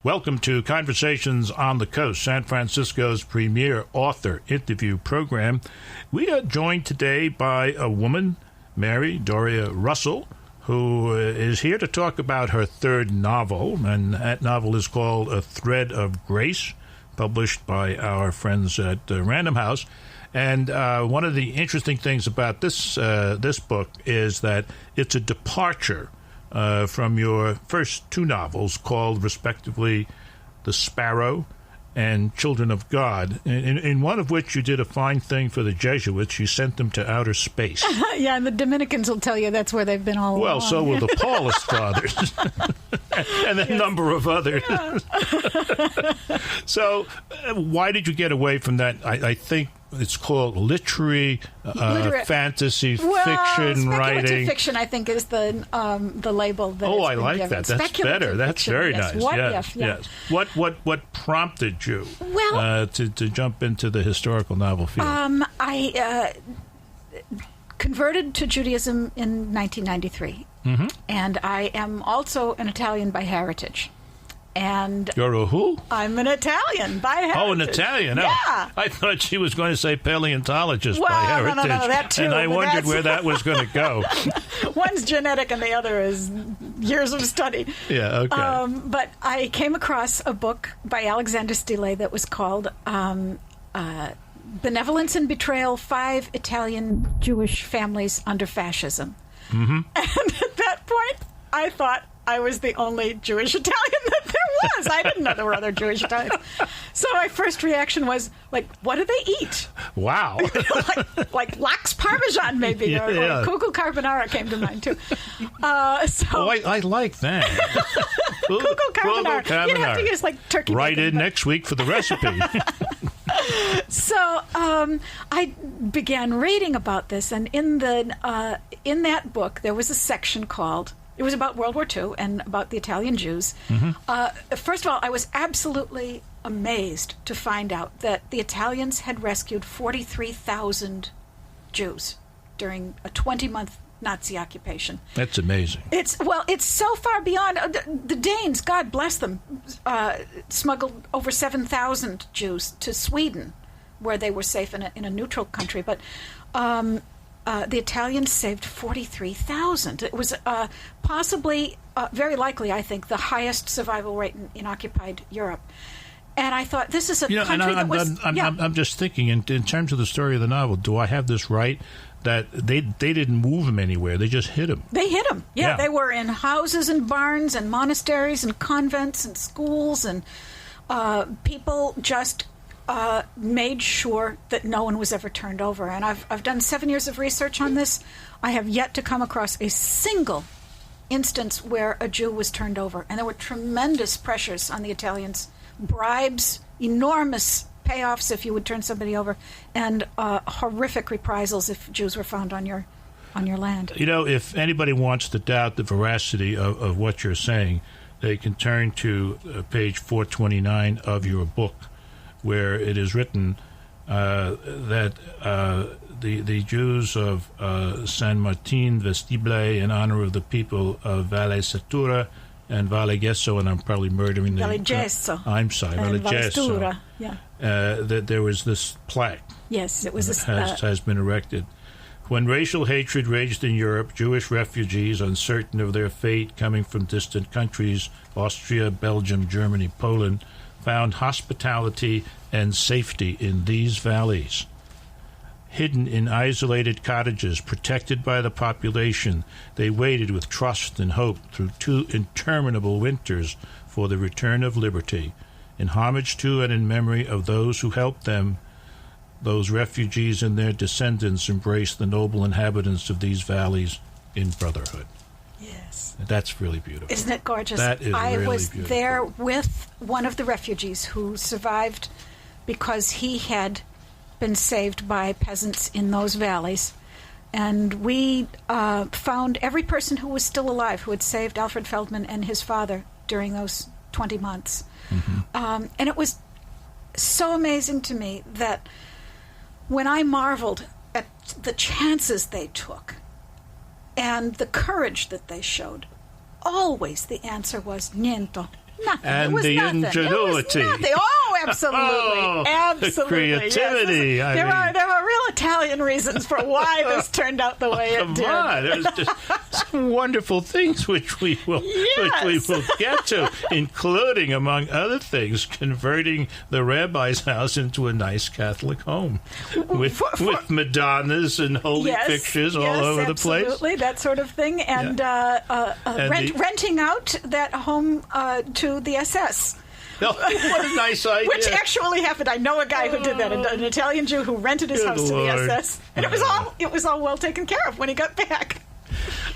Welcome to Conversations on the Coast, San Francisco's premier author interview program. We are joined today by a woman, Mary Doria Russell, who is here to talk about her third novel, and that novel is called A Thread of Grace, published by our friends at Random House. And one of the interesting things about this book is that it's a departure from your first two novels called, respectively, The Sparrow and Children of God, in one of which you did a fine thing for the Jesuits. You sent them to outer space. Yeah, and the Dominicans will tell you that's where they've been all along. Well, so will the Paulist fathers and a number of others. Yeah. So why did you get away from that? I think it's called literary fantasy fiction writing. Fiction, I think, is the label. That I like that. That's better. That's very nice. What if? Yeah. Yes. What prompted you to jump into the historical novel field? I converted to Judaism in 1993, and I am also an Italian by heritage. And you're a who? I'm an Italian by heritage. Oh, an Italian. Yeah. Oh, I thought she was going to say paleontologist by heritage. No, that too. And I wondered where that was going to go. One's genetic and the other is years of study. Yeah, okay. But I came across a book by Alexander Stille that was called Benevolence and Betrayal, 5 Italian Jewish Families Under Fascism. Mm-hmm. And at that point, I thought I was the only Jewish Italian that there was. I didn't know there were other Jewish Italians. So my first reaction was, like, what do they eat? Wow. like Lux Parmesan, maybe, or Kugel Carbonara came to mind, too. I like that. Kugel Carbonara. You'd have to use, like, turkey Write in next week for the recipe. So I began reading about this, and in that book, there was a section called... It was about World War II and about the Italian Jews. Mm-hmm. First of all, I was absolutely amazed to find out that the Italians had rescued 43,000 Jews during a 20-month Nazi occupation. That's amazing. It's so far beyond. The Danes, God bless them, smuggled over 7,000 Jews to Sweden, where they were safe in a neutral country. But the Italians saved 43,000. It was possibly, very likely, I think, the highest survival rate in occupied Europe. And I thought, this is a country that was... I'm just thinking, in terms of the story of the novel, do I have this right, that they didn't move them anywhere, they just hid them? They hid them, yeah. They were in houses and barns and monasteries and convents and schools, and people just... made sure that no one was ever turned over. And I've done 7 years of research on this. I have yet to come across a single instance where a Jew was turned over. And there were tremendous pressures on the Italians, bribes, enormous payoffs if you would turn somebody over, and horrific reprisals if Jews were found on your land. You know, if anybody wants to doubt the veracity of what you're saying, they can turn to page 429 of your book, where it is written that the Jews of San Martin Vestibile, in honor of the people of Valle Satura and Valle Gesso, and I'm probably murdering the... Valle Gesso. I'm sorry, Valle Gesso. Yeah. That there was this plaque. Yes, it was has been erected. When racial hatred raged in Europe, Jewish refugees, uncertain of their fate, coming from distant countries, Austria, Belgium, Germany, Poland, found hospitality and safety in these valleys. Hidden in isolated cottages, protected by the population, they waited with trust and hope through 2 interminable winters for the return of liberty. In homage to and in memory of those who helped them, those refugees and their descendants embraced the noble inhabitants of these valleys in brotherhood. Yes. That's really beautiful. Isn't it gorgeous? That is I really was beautiful. there with one of the refugees who survived because he had been saved by peasants in those valleys. And we found every person who was still alive who had saved Alfred Feldman and his father during those 20 months. Mm-hmm. And it was so amazing to me that when I marveled at the chances they took and the courage that they showed, always the answer was niente. nothing. And it was the nothing. ingenuity. It was nothing. Oh, absolutely. Oh, absolutely. the creativity. Yes. There are real Italian reasons for why this turned out the way it did. Come on. There's just some wonderful things which we will get to, including, among other things, converting the rabbi's house into a nice Catholic home with Madonnas and holy pictures all over the place. Absolutely, that sort of thing. And, renting out that home to the SS. Oh, what a nice idea. Which actually happened. I know a guy who did that, an Italian Jew who rented his house to the SS. And it was all well taken care of when he got back.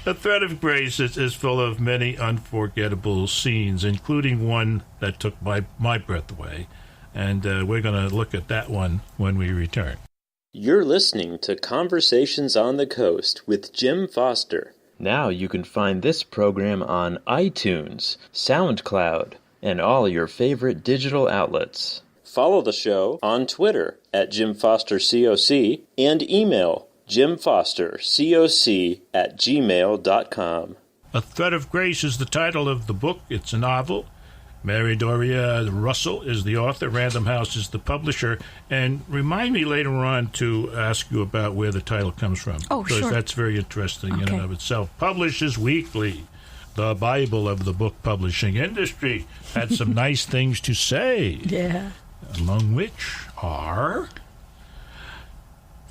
A Thread of Grace is full of many unforgettable scenes, including one that took my breath away. And we're going to look at that one when we return. You're listening to Conversations on the Coast with Jim Foster. Now you can find this program on iTunes, SoundCloud, and all your favorite digital outlets. Follow the show on Twitter at JimFosterCoc and email JimFosterCoc@gmail.com. A Thread of Grace is the title of the book. It's a novel. Mary Doria Russell is the author. Random House is the publisher. And remind me later on to ask you about where the title comes from. Oh, sure. Because that's very interesting in and of itself. Publishes Weekly, the Bible of the book publishing industry, had some nice things to say. Yeah. Among which are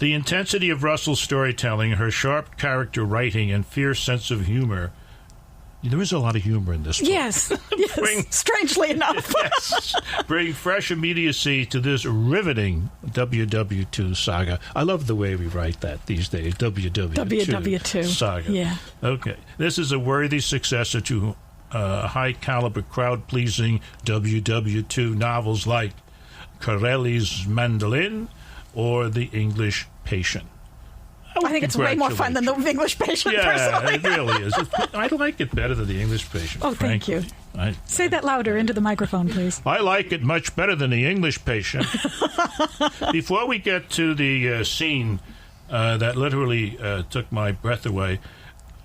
the intensity of Russell's storytelling, her sharp character writing, and fierce sense of humor. There is a lot of humor in this book. Yes. Strangely enough. Yes. Bring fresh immediacy to this riveting WW2 saga. I love the way we write that these days, WW2 saga. Yeah. Okay. This is a worthy successor to high-caliber, crowd-pleasing WW2 novels like Corelli's Mandolin or The English Patient. I think it's way more fun than The English Patient, personally. Yeah, it really is. I like it better than The English Patient, frankly. Thank you. Say that louder into the microphone, please. I like it much better than The English Patient. Before we get to the scene that literally took my breath away,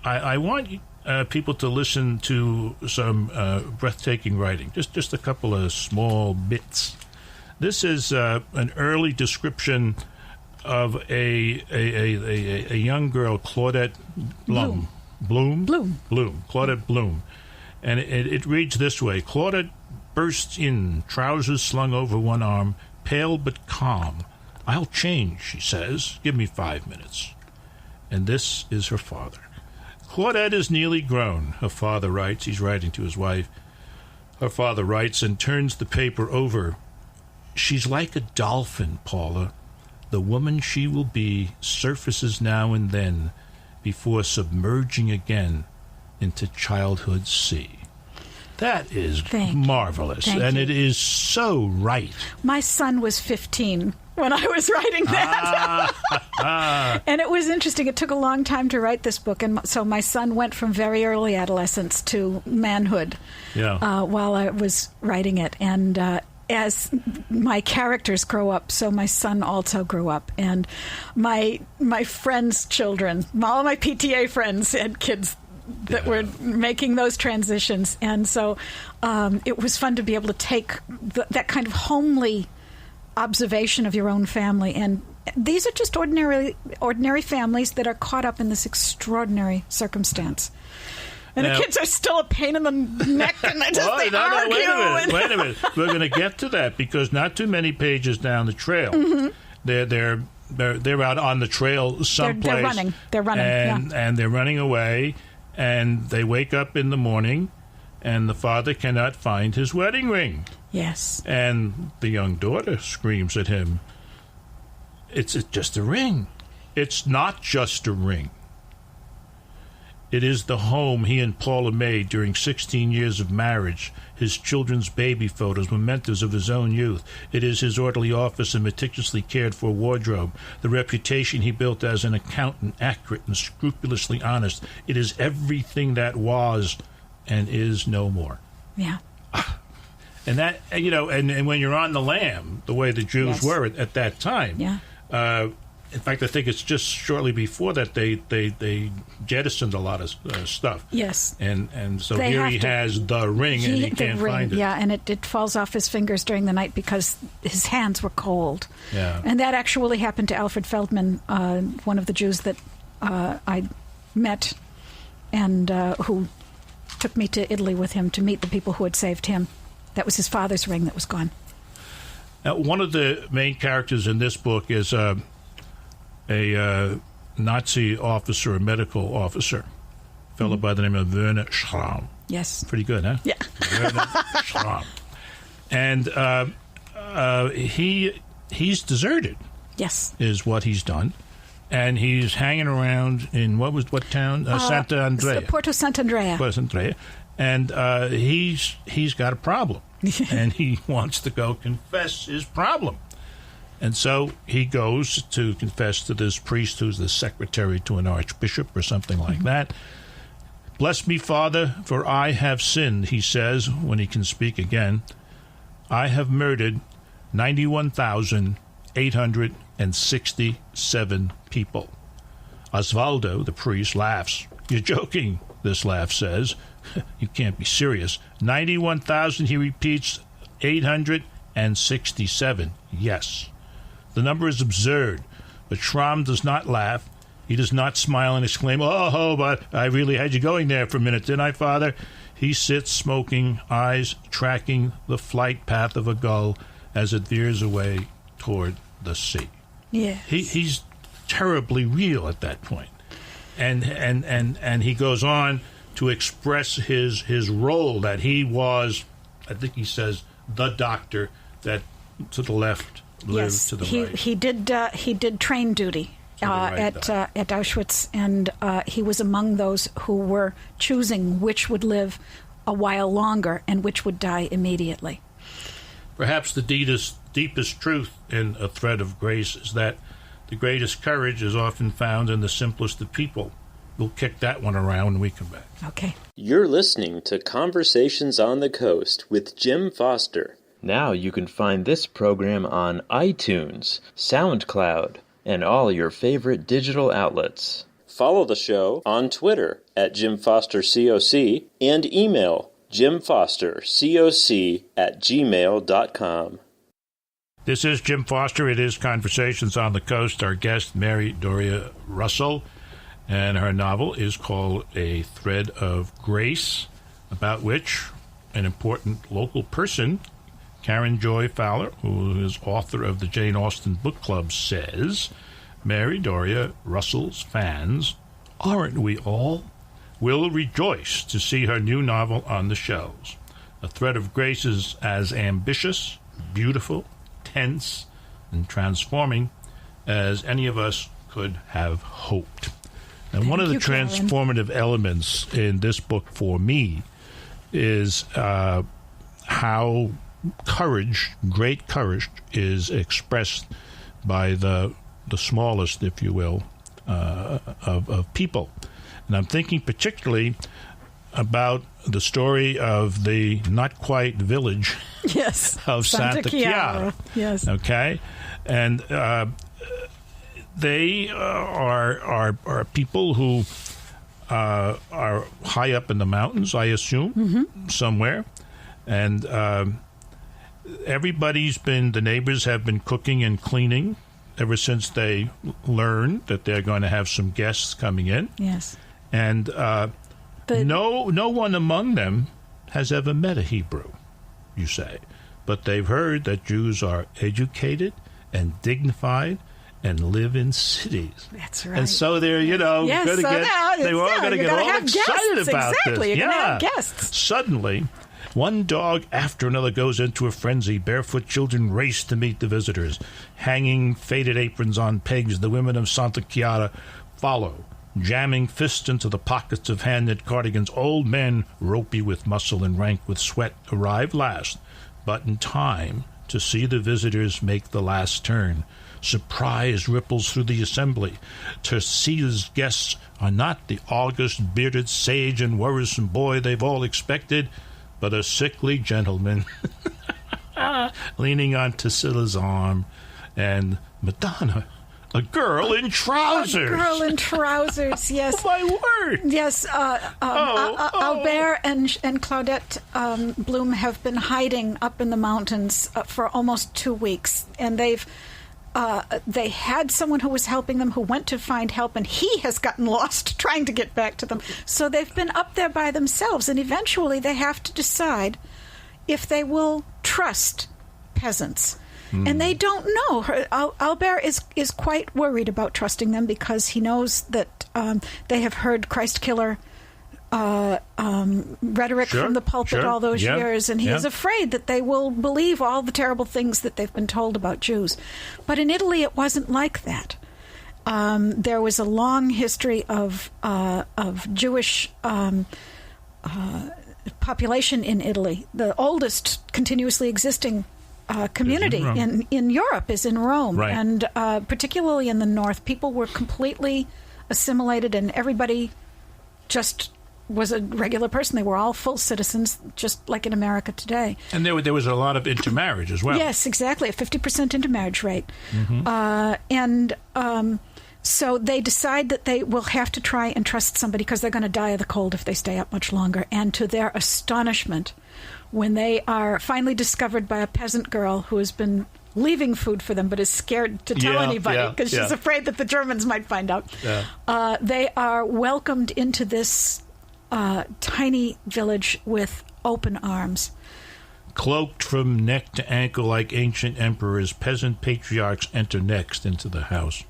I want people to listen to some breathtaking writing, just a couple of small bits. This is an early description of a young girl, Claudette Bloom. Claudette Bloom. And it reads this way. Claudette bursts in, trousers slung over one arm, pale but calm. I'll change, she says. Give me 5 minutes. And this is her father. Claudette is nearly grown, her father writes. He's writing to his wife. Her father writes and turns the paper over. She's like a dolphin, Paula. The woman she will be surfaces now and then before submerging again into childhood's sea. That is marvelous, and it is so right. My son was 15 when I was writing that. And it was interesting. It took a long time to write this book, and so my son went from very early adolescence to manhood while I was writing it. And as my characters grow up, so my son also grew up. And my friends' children, all my PTA friends had kids that were making those transitions. And so it was fun to be able to take that kind of homely observation of your own family. And these are just ordinary families that are caught up in this extraordinary circumstance. And the kids are still a pain in the neck, and they argue. Wait a minute. We're going to get to that, because not too many pages down the trail, they're out on the trail someplace. They're running. And they're running away, and they wake up in the morning, and the father cannot find his wedding ring. Yes. And the young daughter screams at him, "It's just a ring. It's not just a ring. It is the home he and Paula made during 16 years of marriage, his children's baby photos, mementos of his own youth. It is his orderly office and meticulously cared-for wardrobe, the reputation he built as an accountant, accurate and scrupulously honest. It is everything that was and is no more." Yeah. And that, and when you're on the lam, the way the Jews were at that time, In fact, I think it's just shortly before that they jettisoned a lot of stuff. Yes. And so here he has the ring, and he can't find it. Yeah, and it falls off his fingers during the night because his hands were cold. Yeah. And that actually happened to Alfred Feldman, one of the Jews that I met and who took me to Italy with him to meet the people who had saved him. That was his father's ring that was gone. Now, one of the main characters in this book is a Nazi officer, a medical officer, a fellow by the name of Werner Schramm. Yes. Pretty good, huh? Yeah. Werner Schramm. And he's deserted. Yes. Is what he's done. And he's hanging around in what town? Santa Andrea. Porto Sant'Andrea. Porto Sant'Andrea. And he's got a problem. And he wants to go confess his problem. And so he goes to confess to this priest who's the secretary to an archbishop or something like that. Bless me, Father, for I have sinned, he says, when he can speak again. I have murdered 91,867 people. Osvaldo, the priest, laughs. You're joking, this laugh says. You can't be serious. 91,000, he repeats, 867. Yes. The number is absurd, but Schramm does not laugh. He does not smile and exclaim, oh, but I really had you going there for a minute, didn't I, Father? He sits smoking, eyes tracking the flight path of a gull as it veers away toward the sea. Yes. He's terribly real at that point. And he goes on to express his role, that he was, I think he says, the doctor that to the left lived to the right. He did train duty at Auschwitz, and he was among those who were choosing which would live a while longer and which would die immediately. Perhaps the deepest truth in A Thread of Grace is that the greatest courage is often found in the simplest of people. We'll kick that one around when we come back. Okay. You're listening to Conversations on the Coast with Jim Foster. Now you can find this program on iTunes, SoundCloud, and all your favorite digital outlets. Follow the show on Twitter at JimFosterCoc and email JimFosterCoc@gmail.com. This is Jim Foster. It is Conversations on the Coast. Our guest, Mary Doria Russell, and her novel is called A Thread of Grace, about which an important local person, Karen Joy Fowler, who is author of the Jane Austen Book Club, says, Mary Doria Russell's fans, aren't we all, will rejoice to see her new novel on the shelves. A Thread of Grace is as ambitious, beautiful, tense, and transforming as any of us could have hoped. And one of the transformative elements in this book for me is how great courage, is expressed by the smallest, if you will, of people. And I'm thinking particularly about the story of the not-quite village of Santa Chiara. Yes. Okay? And they are people who are high up in the mountains, I assume, somewhere. And the neighbors have been cooking and cleaning ever since they learned that they're going to have some guests coming in. Yes. And no one among them has ever met a Hebrew, you say. But they've heard that Jews are educated and dignified and live in cities. That's right. And so they're, they were all going to get all excited about this. You're going to have guests. Suddenly, one dog after another goes into a frenzy. Barefoot children race to meet the visitors. Hanging faded aprons on pegs, the women of Santa Chiara follow, jamming fists into the pockets of hand-knit cardigans. Old men, ropey with muscle and rank with sweat, arrive last, but in time to see the visitors make the last turn. Surprise ripples through the assembly. Teresia's guests are not the august, bearded sage and worrisome boy they've all expected, but a sickly gentleman leaning on Tassila's arm. And Madonna, A girl in trousers. A girl in trousers, yes. Oh, my word. Yes, Albert and Claudette Bloom have been hiding up in the mountains for almost 2 weeks, and they had someone who was helping them who went to find help, and he has gotten lost trying to get back to them. So they've been up there by themselves, and eventually they have to decide if they will trust peasants. And they don't know. Albert is quite worried about trusting them because he knows that they have heard Christ killer rhetoric from the pulpit all those years, and he is afraid that they will believe all the terrible things that they've been told about Jews. But in Italy, it wasn't like that. There was a long history of Jewish population in Italy. The oldest continuously existing community in Europe is in Rome, right. And particularly in the north, people were completely assimilated, and everybody just was a regular person. They were all full citizens, just like in America today. And there was a lot of intermarriage as well. Yes, exactly, a 50% intermarriage rate. So they decide that they will have to try and trust somebody because they're going to die of the cold if they stay up much longer. And to their astonishment, when they are finally discovered by a peasant girl who has been leaving food for them but is scared to tell anybody because she's afraid that the Germans might find out, they are welcomed into this tiny village with open arms. Cloaked from neck to ankle like ancient emperors, peasant patriarchs enter next into the house.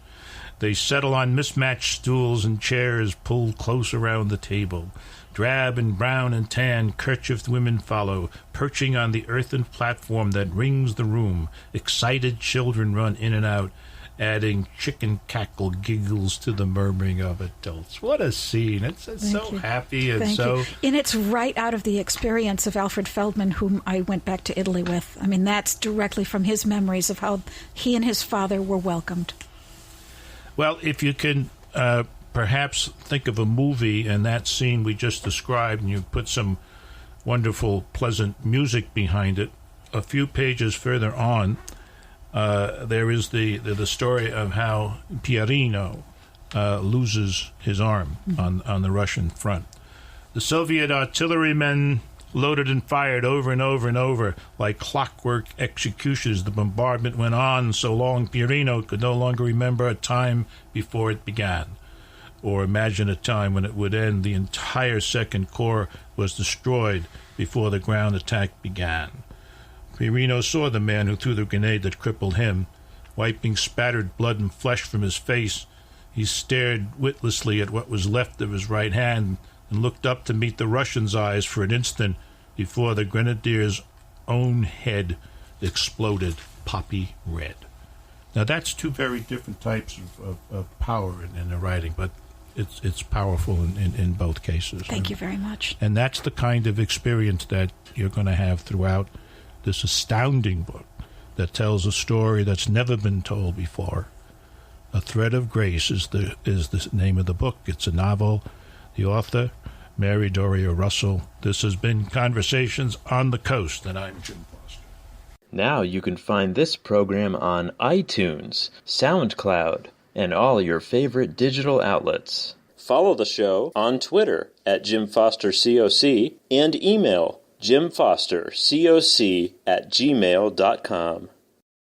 They settle on mismatched stools and chairs pulled close around the table. Drab and brown and tan, kerchiefed women follow, perching on the earthen platform that rings the room. Excited children run in and out, adding chicken cackle giggles to the murmuring of adults. What a scene. It's so happy and so... And it's right out of the experience of Alfred Feldman, whom I went back to Italy with. I mean, that's directly from his memories of how he and his father were welcomed. Well, if you can... perhaps think of a movie and that scene we just described, and you put some wonderful, pleasant music behind it. A few pages further on, there is the story of how Pierino loses his arm on the Russian front. The Soviet artillerymen loaded and fired over and over and over like clockwork executions. The bombardment went on so long Pierino could no longer remember a time before it began, or imagine a time when it would end. The entire Second Corps was destroyed before the ground attack began. Pierino saw the man who threw the grenade that crippled him. Wiping spattered blood and flesh from his face, he stared witlessly at what was left of his right hand and looked up to meet the Russian's eyes for an instant before the grenadier's own head exploded poppy red. Now, that's two very different types of power in the writing, but it's powerful in both cases. Thank you very much. And that's the kind of experience that you're going to have throughout this astounding book that tells a story that's never been told before. A Thread of Grace is the name of the book. It's a novel. The author, Mary Doria Russell. This has been Conversations on the Coast, and I'm Jim Foster. Now you can find this program on iTunes, SoundCloud, and all your favorite digital outlets. Follow the show on Twitter at Jim Foster COC and email jimfostercoc@gmail.com.